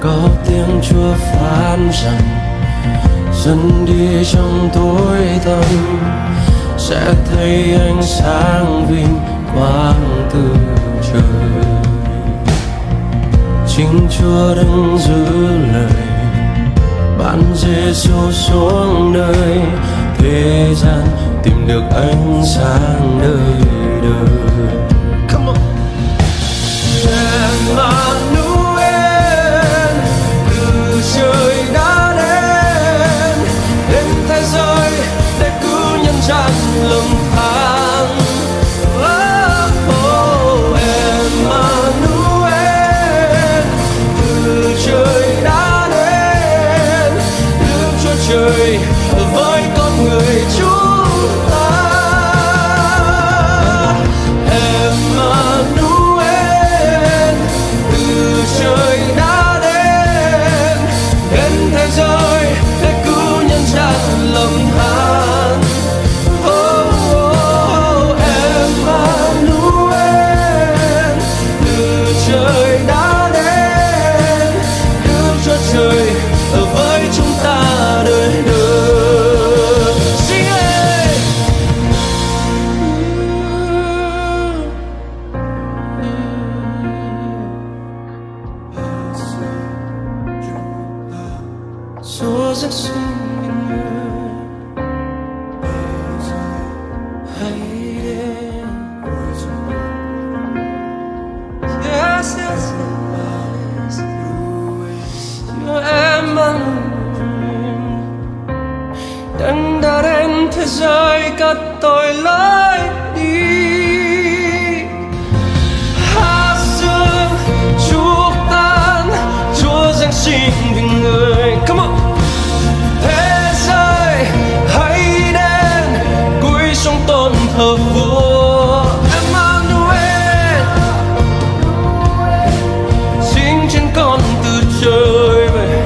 có tiếng Chúa phán rằng dần đi trong tối tăm sẽ thấy ánh sáng vinh quang từ trời. Chính Chúa đang giữ lời bạn Giêsu xuống nơi thế gian tìm được ánh sáng đời đời. Come on. Emmanuel, từ trời đã đến đến thế giới để cứu nhân gian lầm than. Oh, Emmanuel, từ trời đã đến Đức Chúa Trời với con người chúng ta. Emmanuel, từ trời đã đến đến thế giới để cứu nhân gian lầm than. Oh, Emmanuel, từ trời đã đến Đức Chúa Trời ở với chúng ta đời đời. Sing it. Chúa giáng sinh bình an hãy đến. Yes, yes, yes. Chúa Emmanuel Đấng đã đến thế giới cất tội lỗi đi. Hát dương chúc tan Chúa giáng sinh vì người. Come on. Thế giới hãy đến cúi xuống tôn thờ vua Emmanuel, chính trên con từ trời về.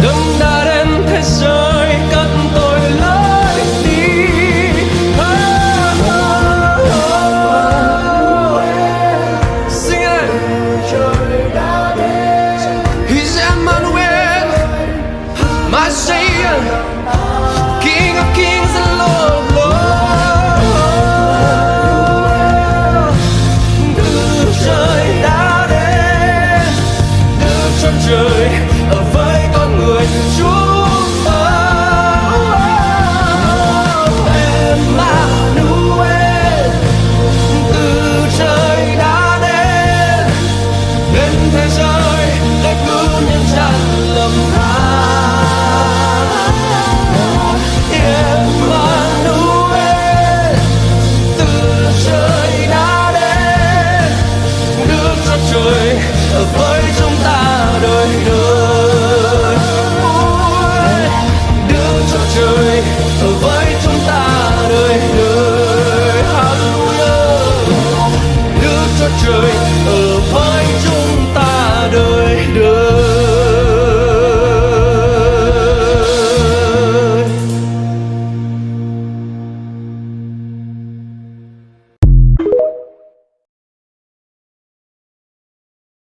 Đấng đã đến thế giới cất tội lỗi đi. Sing it. He's Emmanuel, my Savior, King of Kings and Lord of Lords. Đức Trời đã đến, Đức Chúa Trời ở với con người chúng ta. Emmanuel, từ trời đã đến đến thế giới để cứu nhân gian lầm than. Emmanuel, từ trời đã đến Đức Chúa Trời ở với chúng ta đời đời. Ôi, Đức Chúa Trời ở với chúng ta đời đời. Hallelujah. Đức Chúa Trời